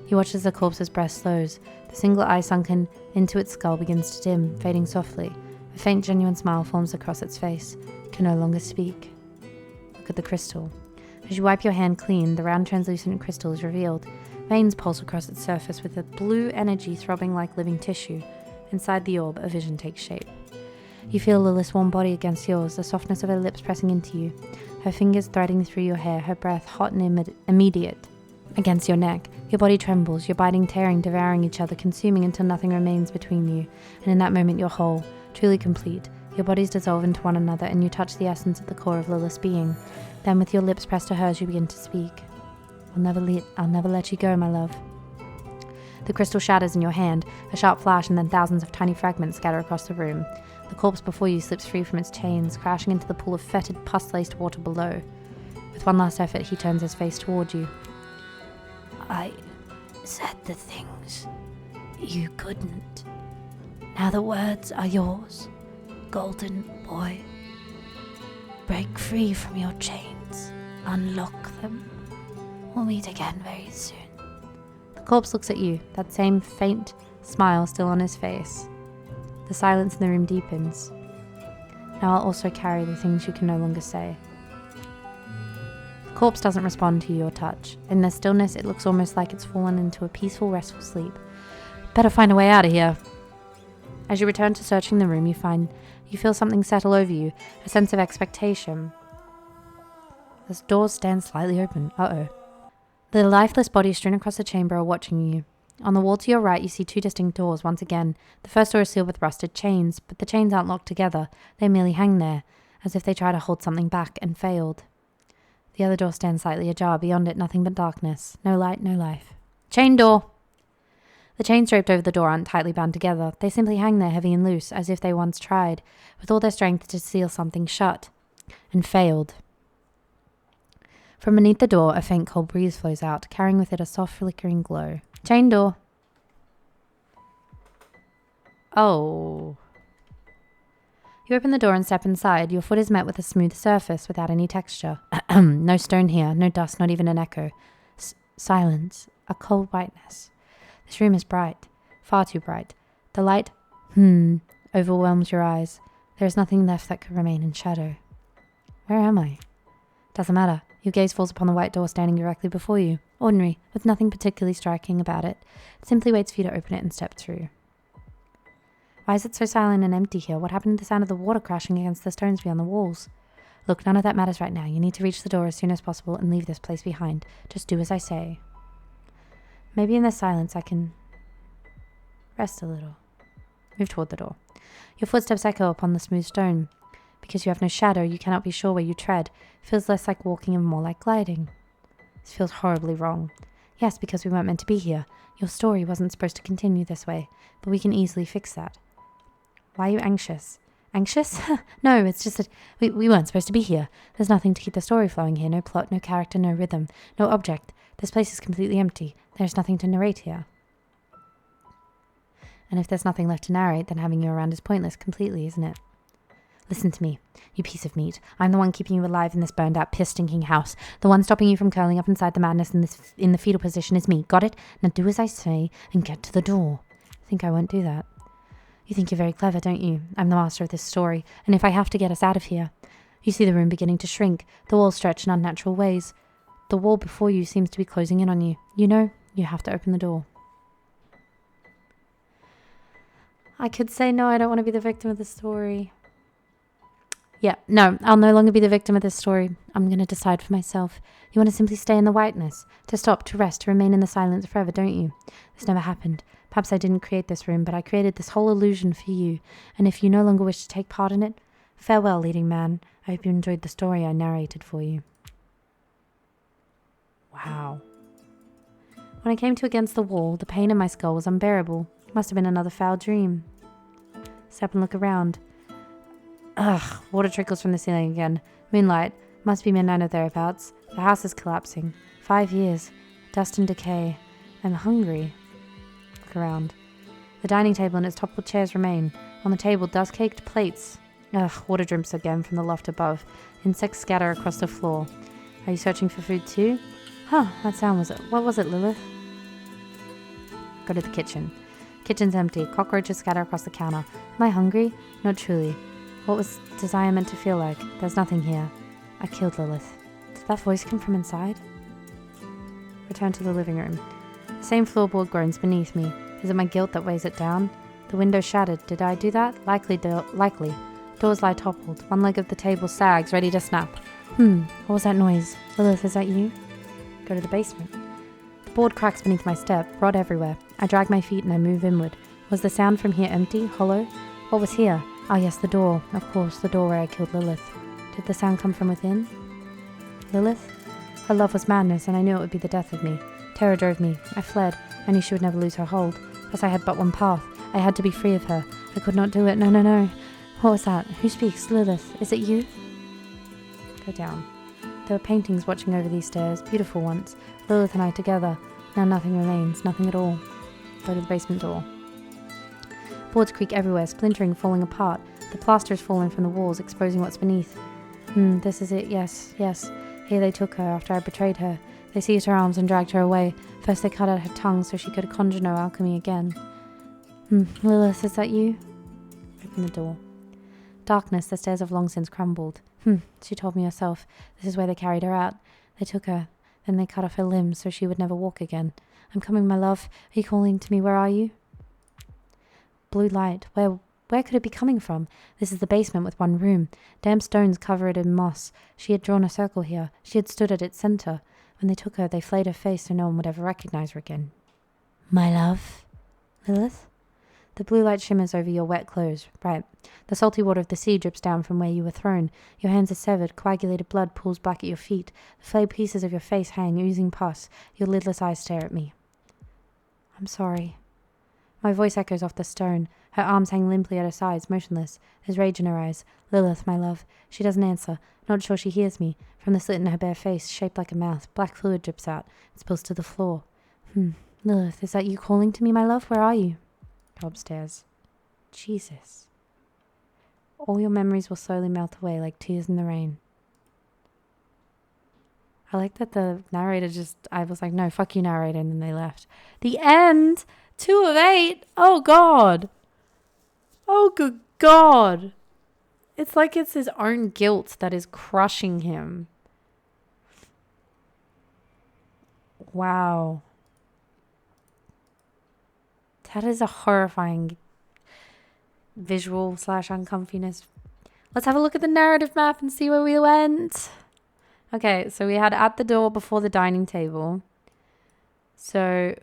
You watch as the corpse's breast slows. The single eye sunken into its skull begins to dim, fading softly. A faint, genuine smile forms across its face. It can no longer speak. Look at the crystal. As you wipe your hand clean, the round, translucent crystal is revealed. Veins pulse across its surface with a blue energy throbbing like living tissue. Inside the orb, a vision takes shape. You feel Lilith's warm body against yours, the softness of her lips pressing into you, her fingers threading through your hair, her breath hot and immediate against your neck. Your body trembles, you're biting, tearing, devouring each other, consuming until nothing remains between you. And in that moment you're whole, truly complete. Your bodies dissolve into one another and you touch the essence at the core of Lilith's being. Then with your lips pressed to hers you begin to speak. I'll never let you go, my love. The crystal shatters in your hand, a sharp flash, and then thousands of tiny fragments scatter across the room. The corpse before you slips free from its chains, crashing into the pool of fetid, pus-laced water below. With one last effort, he turns his face toward you. I said the things you couldn't. Now the words are yours, golden boy. Break free from your chains. Unlock them. We'll meet again very soon. The corpse looks at you, that same faint smile still on his face. The silence in the room deepens. Now I'll also carry the things you can no longer say. The corpse doesn't respond to your touch. In the stillness, it looks almost like it's fallen into a peaceful, restful sleep. Better find a way out of here. As you return to searching the room, you feel something settle over you, a sense of expectation. The doors stand slightly open. Uh-oh. The lifeless bodies strewn across the chamber are watching you. On the wall to your right, you see two distinct doors once again. The first door is sealed with rusted chains, but the chains aren't locked together. They merely hang there, as if they try to hold something back and failed. The other door stands slightly ajar. Beyond it, nothing but darkness. No light, no life. Chain door! The chains draped over the door aren't tightly bound together. They simply hang there heavy and loose, as if they once tried, with all their strength, to seal something shut, and failed. From beneath the door, a faint cold breeze flows out, carrying with it a soft flickering glow. Chain door. Oh. You open the door and step inside. Your foot is met with a smooth surface without any texture. No stone here, no dust, not even an echo. Silence, a cold whiteness. This room is bright, far too bright. The light, overwhelms your eyes. There is nothing left that could remain in shadow. Where am I? Doesn't matter. Your gaze falls upon the white door standing directly before you. Ordinary, with nothing particularly striking about it. It simply waits for you to open it and step through. Why is it so silent and empty here? What happened to the sound of the water crashing against the stones beyond the walls? Look, none of that matters right now. You need to reach the door as soon as possible and leave this place behind. Just do as I say. Maybe in this silence I can rest a little. Move toward the door. Your footsteps echo upon the smooth stone. Because you have no shadow, you cannot be sure where you tread. It feels less like walking and more like gliding. This feels horribly wrong. Yes, because we weren't meant to be here. Your story wasn't supposed to continue this way, but we can easily fix that. Why are you anxious? Anxious? No, it's just that we weren't supposed to be here. There's nothing to keep the story flowing here. No plot, no character, no rhythm, no object. This place is completely empty. There's nothing to narrate here. And if there's nothing left to narrate, then having you around is pointless completely, isn't it? Listen to me, you piece of meat. I'm the one keeping you alive in this burned-out, piss-stinking house. The one stopping you from curling up inside the madness in the fetal position is me. Got it? Now do as I say and get to the door. I think I won't do that. You think you're very clever, don't you? I'm the master of this story, and if I have to get us out of here... You see the room beginning to shrink. The walls stretch in unnatural ways. The wall before you seems to be closing in on you. You know, You have to open the door. I could say no, I don't want to be the victim of the story. Yeah, no, I'll no longer be the victim of this story. I'm going to decide for myself. You want to simply stay in the whiteness, to stop, to rest, to remain in the silence forever, don't you? This never happened. Perhaps I didn't create this room, but I created this whole illusion for you, and if you no longer wish to take part in it, farewell, leading man. I hope you enjoyed the story I narrated for you. Wow. When I came to against the wall, the pain in my skull was unbearable. It must have been another foul dream. Step and look around. Ugh, water trickles from the ceiling again. Moonlight. Must be midnight or thereabouts. The house is collapsing. 5 years. Dust and decay. I'm hungry. Look around. The dining table and its toppled chairs remain. On the table, dust-caked plates. Ugh, water drips again from the loft above. Insects scatter across the floor. Are you searching for food too? Huh, what sound was it? What was it, Lilith? Go to the kitchen. Kitchen's empty. Cockroaches scatter across the counter. Am I hungry? Not truly. What was desire meant to feel like? There's nothing here. I killed Lilith. Did that voice come from inside? Return to the living room. The same floorboard groans beneath me. Is it my guilt that weighs it down? The window shattered. Did I do that? Likely. Doors lie toppled. One leg of the table sags, ready to snap. What was that noise? Lilith, is that you? Go to the basement. The board cracks beneath my step, rod everywhere. I drag my feet and I move inward. Was the sound from here empty, hollow? What was here? Ah, yes, the door. Of course, the door where I killed Lilith. Did the sound come from within? Lilith? Her love was madness, and I knew it would be the death of me. Terror drove me. I fled. I knew she would never lose her hold. Thus I had but one path. I had to be free of her. I could not do it. No. What was that? Who speaks? Lilith. Is it you? Go down. There were paintings watching over these stairs, beautiful ones. Lilith and I together. Now nothing remains, nothing at all. Go to the basement door. Boards creak everywhere, splintering, falling apart. The plaster has fallen from the walls, exposing what's beneath. This is it, yes. Here they took her after I betrayed her. They seized her arms and dragged her away. First they cut out her tongue so she could conjure no alchemy again. Lilith, is that you? Open the door. Darkness, the stairs have long since crumbled. She told me herself. This is where they carried her out. They took her. Then they cut off her limbs so she would never walk again. I'm coming, my love. Are you calling to me? Where are you? Blue light. Where could it be coming from? This is the basement with one room. Damp stones cover it in moss. She had drawn a circle here. She had stood at its center. When they took her, they flayed her face so no one would ever recognize her again. My love? Lilith? The blue light shimmers over your wet clothes. Right. The salty water of the sea drips down from where you were thrown. Your hands are severed. Coagulated blood pools black at your feet. The flayed pieces of your face hang, oozing pus. Your lidless eyes stare at me. I'm sorry. My voice echoes off the stone. Her arms hang limply at her sides, motionless. There's rage in her eyes. Lilith, my love. She doesn't answer. Not sure she hears me. From the slit in her bare face, shaped like a mouth, black fluid drips out. It spills to the floor. Lilith, is that you calling to me, my love? Where are you? Go upstairs. Jesus. All your memories will slowly melt away like tears in the rain. I like that the narrator I was like, no, fuck you, narrator, and then they left. The end! 2 of 8! Oh, God! Oh, good God! It's like it's his own guilt that is crushing him. Wow. That is a horrifying visual / uncomfiness. Let's have a look at the narrative map and see where we went. Okay, so we had at the door before the dining table. So,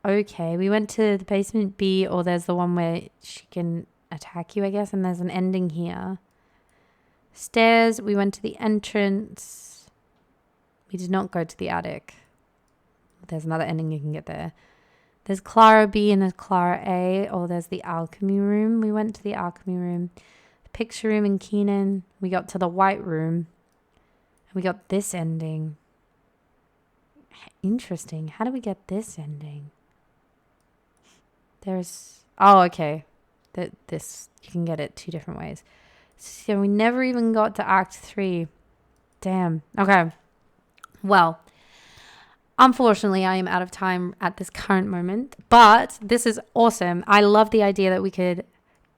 okay, we went to the basement B, or there's the one where she can attack you, I guess, and there's an ending here. Stairs, we went to the entrance. We did not go to the attic. There's another ending you can get there. There's Clara B and there's Clara A, or there's the alchemy room. We went to the alchemy room. The picture room in Keenan. We got to the white room. And we got this ending. Interesting. How do we get this ending? There's... Oh, okay. This, you can get it 2 different ways. So we never even got to Act 3. Damn. Okay. Well... Unfortunately, I am out of time at this current moment, but this is awesome. I love the idea that we could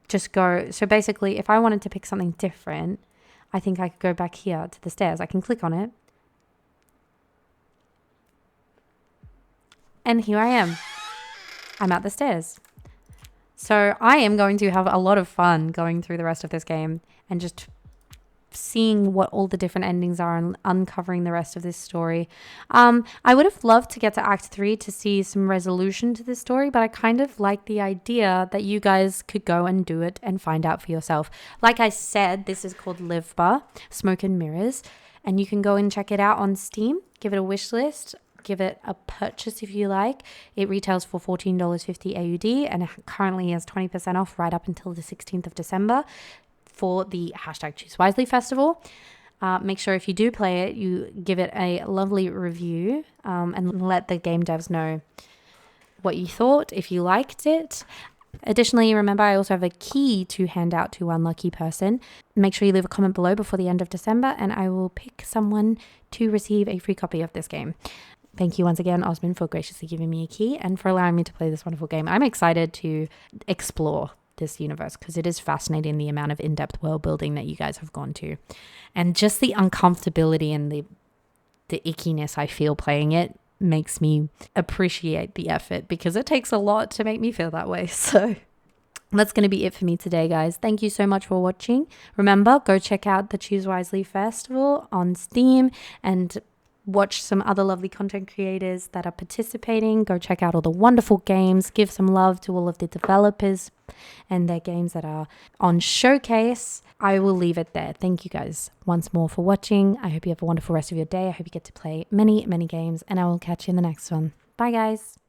just go. So basically, if I wanted to pick something different, I think I could go back here to the stairs. I can click on it. And here I am. I'm at the stairs. So I am going to have a lot of fun going through the rest of this game and just seeing what all the different endings are and uncovering the rest of this story. I would have loved to get to Act 3 to see some resolution to this story, but I kind of like the idea that you guys could go and do it and find out for yourself. Like I said, this is called Livber, Smoke and Mirrors, and you can go and check it out on Steam, give it a wish list, give it a purchase if you like. It retails for $14.50 AUD and it currently has 20% off right up until the 16th of December. For the hashtag Choose Wisely Festival. Make sure if you do play it, you give it a lovely review and let the game devs know what you thought, if you liked it. Additionally, remember, I also have a key to hand out to one lucky person. Make sure you leave a comment below before the end of December and I will pick someone to receive a free copy of this game. Thank you once again, Osman, for graciously giving me a key and for allowing me to play this wonderful game. I'm excited to explore this universe because it is fascinating, the amount of in-depth world building that you guys have gone to and just the uncomfortability and the ickiness I feel playing it makes me appreciate the effort because it takes a lot to make me feel that way. So that's going to be it for me today, guys. Thank you so much for watching. Remember, go check out the Choose Wisely Festival on Steam and watch some other lovely content creators that are participating. Go check out all the wonderful games. Give some love to all of the developers and their games that are on showcase. I will leave it there. Thank you guys once more for watching. I hope you have a wonderful rest of your day. I hope you get to play many, many games and I will catch you in the next one. Bye, guys.